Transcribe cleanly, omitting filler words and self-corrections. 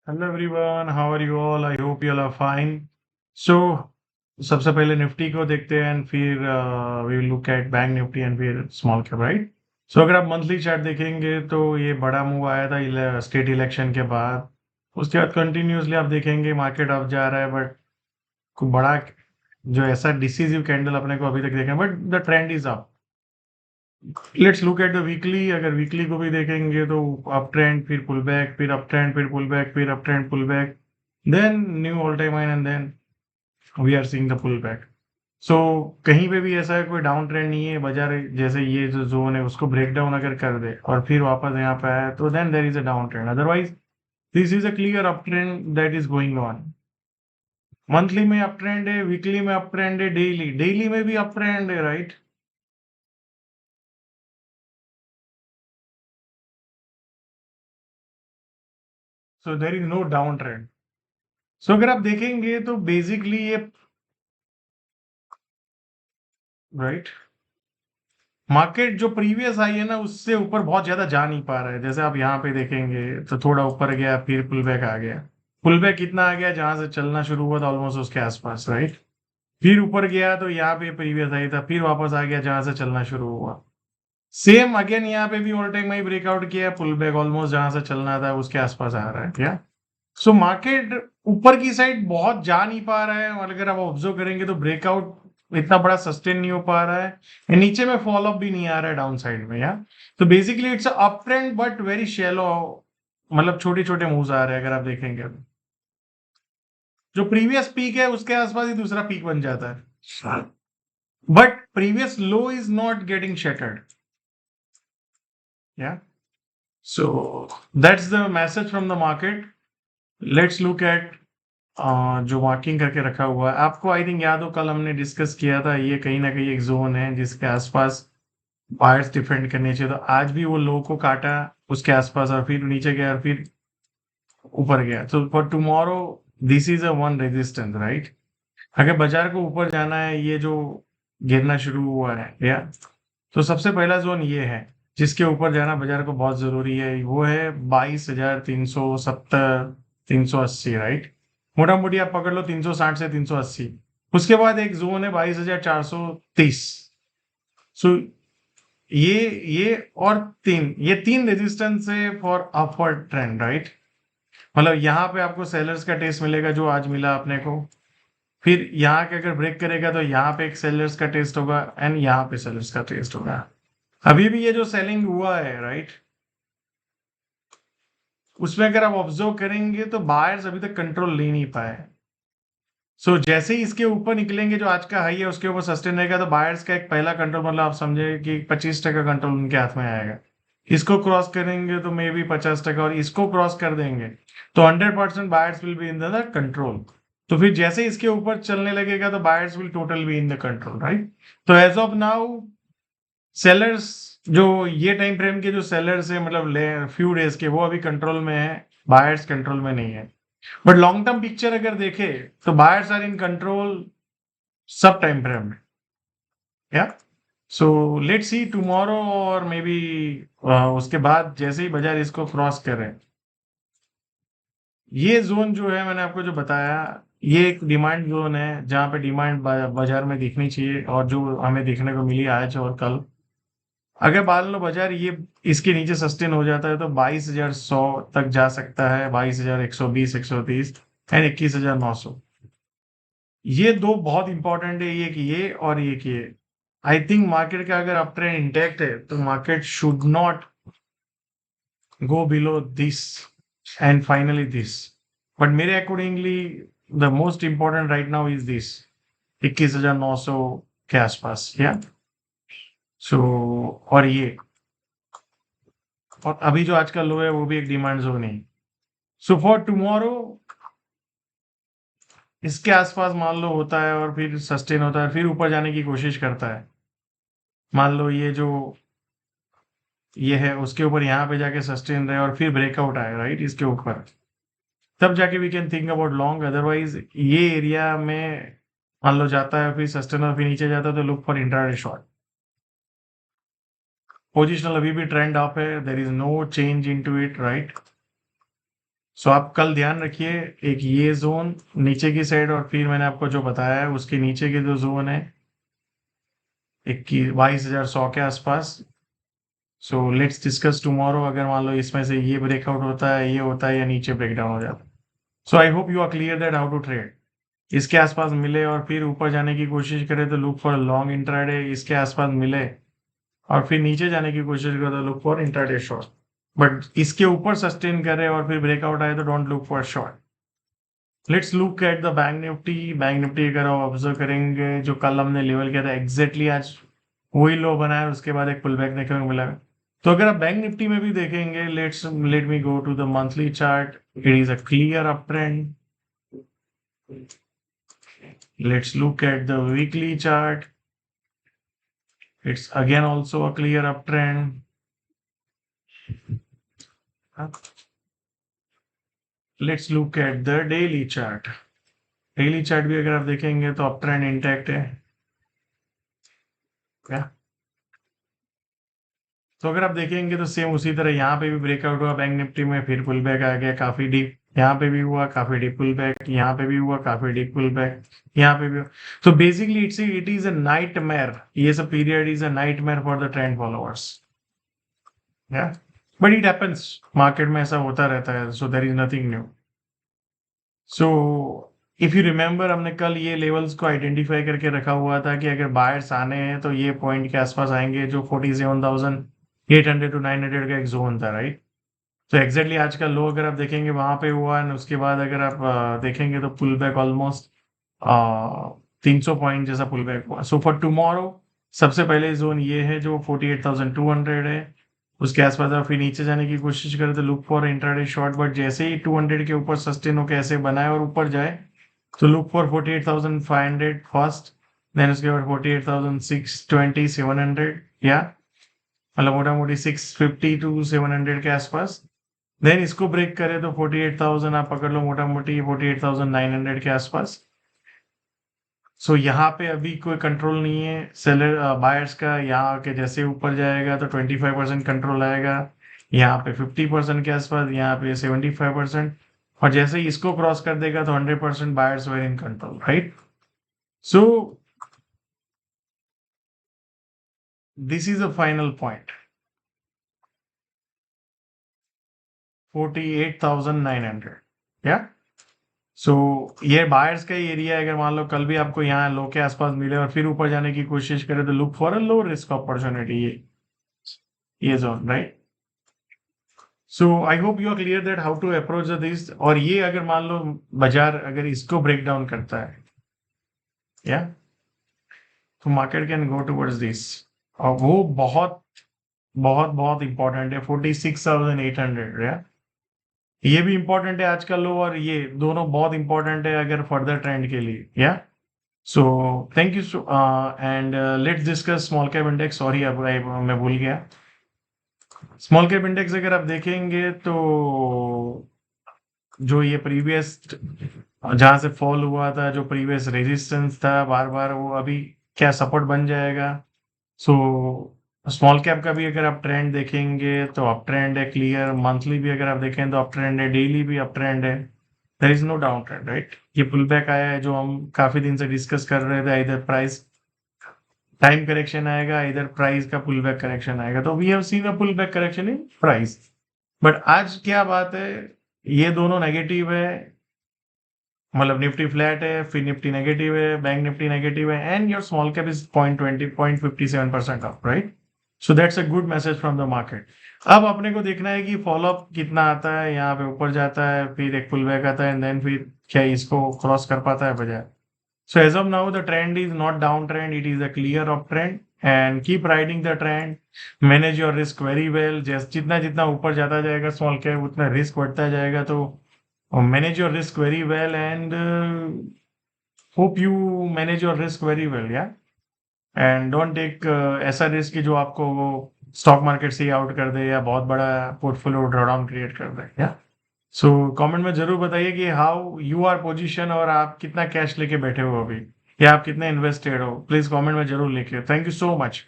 Hello everyone, how are you all? I hope you all are fine. So सबसे पहले Nifty को देखते हैं एंड फिर we will look at bank Nifty and फिर small cap, right? So अगर आप मंथली चार्ट देखेंगे तो ये बड़ा मूव आया था स्टेट इलेक्शन के बाद। उसके बाद कंटिन्यूसली आप देखेंगे मार्केट अप जा रहा है, बट कोई बड़ा जो ऐसा डिसीजिव कैंडल अपने को अभी तक देखें, but the trend is up. Let's look at the weekly. अगर वीकली को भी देखेंगे तो अप ट्रेंड, फिर पुल बैक, फिर अप ट्रेंड, फिर पुल बैक, फिर up trend, pull back, then new all time high and then we are seeing the pull back. So कहीं पे भी ऐसा कोई डाउन ट्रेंड नहीं है। बाजार जैसे ये जो जोन है उसको ब्रेक डाउन अगर कर दे और फिर वापस यहाँ पे आया तो then there is a down trend, otherwise this is a clear up trend that is going on. Monthly में अप ट्रेंड है, वीकली में अप ट्रेंड है, डेली डेली में भी अप ट्रेंड है, right? So there is no down trend. So अगर आप देखेंगे तो बेसिकली ये, राइट, मार्केट जो प्रीवियस आई है ना उससे ऊपर बहुत ज्यादा जा नहीं पा रहा है। जैसे आप यहाँ पे देखेंगे तो थोड़ा ऊपर गया, फिर पुल बैक आ गया। पुल बैक कितना आ गया? जहां से चलना शुरू हुआ था ऑलमोस्ट उसके आसपास, राइट? फिर ऊपर गया तो यहाँ पे प्रीवियस आई था, फिर वापस आ गया जहां से चलना शुरू हुआ। सेम अगेन यहाँ पे भी ऑल टाइम हाई ब्रेकआउट किया, पुल बैक ऑलमोस्ट जहां से चलना था उसके आसपास आ रहा है क्या? सो मार्केट ऊपर की साइड बहुत जा नहीं पा रहा है, और अगर आप ऑब्जर्व करेंगे तो ब्रेकआउट इतना बड़ा सस्टेन नहीं हो पा रहा है, या नीचे में फॉल अप भी नहीं आ रहा है डाउन साइड में, या तो basically it's up trend but very shallow. मतलब छोटे छोटे मूव्स आ रहे हैं अगर आप देखेंगे तो। जो प्रीवियस पीक है उसके आसपास ही दूसरा पीक बन जाता है, but previous low is not getting shattered, या so that's the message from the market. Let's look eight जो मार्किंग करके रखा हुआ है। आपको आई थिंक याद हो, कल हमने डिस्कस किया था, ये कहीं ना कहीं एक जोन है जिसके आसपास बायर्स डिफेंड करने चाहिए। तो आज भी वो लो को काटा उसके आसपास और फिर नीचे गया और फिर ऊपर गया। तो for tomorrow this is a one resistance, right? अगर बाजार को ऊपर जाना है, ये जो गिरना शुरू हुआ है, या तो सबसे पहला जोन ये है जिसके ऊपर जाना बाजार को बहुत जरूरी है, वो है 22,370, 380, राइट? मोटा मोटी आप पकड़ लो 360 से 380। उसके बाद एक जोन है 22,430। सो ये और ये तीन रेजिस्टेंस है फॉर अपवर्ड ट्रेंड, राइट? मतलब यहाँ पे आपको सेलर्स का टेस्ट मिलेगा जो आज मिला अपने को। फिर यहाँ के अगर ब्रेक करेगा तो यहाँ पे एक सेलर्स का टेस्ट होगा एंड यहाँ पे सेलर्स का टेस्ट होगा। अभी भी ये जो सेलिंग हुआ है, राइट, उसमें अगर आप ऑब्जर्व करेंगे तो बायर्स अभी तक कंट्रोल ले नहीं पाए। सो जैसे ही इसके ऊपर निकलेंगे, जो आज का हाई है उसके ऊपर सस्टेन रहेगा, तो बायर्स का एक पहला कंट्रोल, मतलब आप समझे कि 25% कंट्रोल उनके हाथ में आएगा। इसको क्रॉस करेंगे तो मे बी 50%, और इसको क्रॉस कर देंगे तो 100% buyers will be in the control. तो फिर जैसे इसके ऊपर चलने लगेगा तो buyers will total be in the control, right? तो एज ऑफ नाउ सेलर्स, जो ये टाइम फ्रेम के जो सेलर्स है, मतलब फ्यू डेज के, वो अभी कंट्रोल में है, बायर्स कंट्रोल में नहीं है। बट लॉन्ग टर्म पिक्चर अगर देखे तो बायर्स आर इन कंट्रोल सब टाइम फ्रेम में, या सो लेट्स सी टुमारो और मे बी उसके बाद जैसे ही बाजार इसको क्रॉस करे, ये जोन जो है मैंने आपको जो बताया, ये एक डिमांड जोन है जहां पे डिमांड बाजार में दिखनी चाहिए, और जो हमें देखने को मिली आज और कल। अगर मान लो बाजार ये इसके नीचे सस्टेन हो जाता है तो 22,100 तक जा सकता है, 22,120, 130 एंड 21,900। ये दो बहुत इंपॉर्टेंट है, ये कि ये और ये कि ये। आई थिंक मार्केट का अगर अप ट्रेंड इंटैक्ट है तो market should not go below this and finally this. But मेरे accordingly the most important right now is this, 21,900 के आसपास, या सो और ये, और अभी जो आज का लो है वो भी एक डिमांड जोन है। सो फॉर टुमारो इसके आसपास मान लो होता है और फिर सस्टेन होता है, फिर ऊपर जाने की कोशिश करता है। मान लो ये जो ये है उसके ऊपर यहाँ पे जाके सस्टेन रहे और फिर ब्रेकआउट आए, राइट, इसके ऊपर, तब जाके we can think about long. Otherwise ये एरिया में मान लो जाता है फिर सस्टेन और फिर नीचे जाता है तो look for intraday short. Positional अभी भी ट्रेंड अप है, there is no change into it, right? So आप कल ध्यान रखिए, एक ये जोन नीचे की साइड और फिर मैंने आपको जो बताया है उसके नीचे के जो जोन है 22,100 के आसपास। सो लेट्स डिस्कस टुमारो, अगर मान लो इसमें से ये ब्रेकआउट होता है, ये होता है या नीचे ब्रेकडाउन हो जाता है। So I hope you are clear that how to trade. इसके आसपास मिले और फिर ऊपर जाने की कोशिश करे तो लुक फॉर लॉन्ग इंट्राडे, इसके आसपास मिले और फिर नीचे जाने की कोशिश करे तो look for intraday short. But इसके ऊपर सस्टेन करे और फिर ब्रेकआउट आए तो don't look for short. Let's look at the bank Nifty. Bank Nifty अगर आप ऑब्जर्व करेंगे, जो कल हमने लेवल किया था एग्जैक्टली आज वही लो बनाया, उसके बाद एक पुल बैक देखने को मिला। तो अगर आप बैंक निफ्टी में भी देखेंगे, let me go to the monthly chart. It is a clear up trend. Let's look at the weekly chart. It's again also a clear uptrend. Let's look at the daily chart. Daily chart भी अगर आप देखेंगे तो uptrend intact है क्या? तो अगर आप देखेंगे तो सेम उसी तरह यहाँ पे भी ब्रेकआउट हुआ बैंक निफ्टी में, फिर पुल बैक आ गया काफी डीप, यहाँ पे भी हुआ काफी डीप पुल बैक, यहाँ पे भी हुआ काफी डीप पुल बैक, यहाँ पे भी। तो basically it is a nightmare, ये सब period is a nightmare for the trend followers. But it happens, market में ऐसा होता रहता है, so there is nothing new. So if you remember, हमने कल ये लेवल्स को आइडेंटिफाई करके रखा हुआ था कि अगर बायर्स आने हैं तो ये पॉइंट के आसपास आएंगे, जो 47,800 टू 900 का एक जोन था, राइट? तो एग्जैक्टली आज का लो अगर आप देखेंगे वहां पे हुआ है, उसके बाद अगर आप देखेंगे तो पुल बैक ऑलमोस्ट 300 पॉइंट जैसा पुल बैक हुआ। सो फॉर टुमारो सबसे पहले जोन ये है जो 48,200 है, उसके आसपास आप फिर नीचे जाने की कोशिश करें तो look for intraday short. But जैसे ही 200 के ऊपर सस्टेन होकर ऐसे बनाए और ऊपर जाए तो लुक फॉर 48,500 फर्स्ट, देन उसके बाद 48,620 700, या मतलब मोटा मोटी 650 टू 700 के आसपास। देन इसको ब्रेक करे तो 48,000 आप पकड़ लो, मोटा मोटी 48,900 के आसपास। सो यहाँ पे अभी कोई कंट्रोल नहीं है सेलर बायर्स का। यहाँ के जैसे ऊपर जाएगा तो 25% कंट्रोल आएगा, यहाँ पे 50% के आसपास, यहाँ पे 75%, और जैसे ही इसको क्रॉस कर देगा तो 100% buyers were in control, right? So this is a final point 48,900, या सो ये बायर्स का ही एरिया है। अगर मान लो कल भी आपको यहाँ लो के आसपास मिले और फिर ऊपर जाने की कोशिश करे तो look for a low risk opportunity, ये zone, right? So I hope you are clear that how to approach this. और ये अगर मान लो बाजार अगर इसको ब्रेक डाउन करता है, या तो market can go towards this, और वो बहुत बहुत बहुत इंपॉर्टेंट है 46,800, या ये भी इंपॉर्टेंट है आज का लो, और ये दोनों बहुत इंपॉर्टेंट है अगर फर्दर ट्रेंड के लिए, या so thank you. So and let's discuss small cap index. Sorry अब मैं भूल गया। स्मॉल कैप इंडेक्स अगर आप देखेंगे तो जो ये प्रीवियस जहां से फॉल हुआ था, जो प्रीवियस रेजिस्टेंस था बार बार, वो अभी क्या सपोर्ट बन जाएगा। सो स्मॉल कैप का भी अगर आप ट्रेंड देखेंगे तो अप ट्रेंड है क्लियर, मंथली भी अगर आप देखें तो अप ट्रेंड है, डेली भी अप ट्रेंड है, there is no down trend, right? ये पुल बैक आया है जो हम काफी दिन से डिस्कस कर रहे थे, इधर प्राइस टाइम करेक्शन आएगा, इधर प्राइस का पुल बैक करेक्शन आएगा। तो we have seen a pull back correction in price. But आज क्या बात है, ये दोनों नेगेटिव है, मतलब निफ्टी फ्लैट है, फिर निफ्टी नेगेटिव है, बैंक निफ्टी नेगेटिव है, and your small cap is 0.57% up, right? So that's a good message from the market. अब अपने को देखना है कि फॉलोअप कितना आता है, यहाँ पे ऊपर जाता है, फिर एक पुल बैक आता है, एंड देन फिर क्या इसको क्रॉस कर पाता है बजाय। So as of now, the trend is not downtrend; it is a clear uptrend, and keep riding the trend. Manage your risk very well. जैसे जितना जितना ऊपर जाता जाएगा स्मॉल कैप, उतना रिस्क बढ़ता जाएगा। तो manage your risk very well, and hope you manage your risk very well, yeah. And don't take ऐसा रिस्क कि जो आपको स्टॉक मार्केट से ही आउट कर दे या बहुत बड़ा पोर्टफोलियो ड्रॉडाउन क्रिएट कर दे, या सो कमेंट में जरूर बताइए कि हाउ यू आर पोजीशन, और आप कितना कैश लेके बैठे हो अभी, या आप कितने इन्वेस्टेड हो। प्लीज कमेंट में जरूर लिखिए। Thank you so much.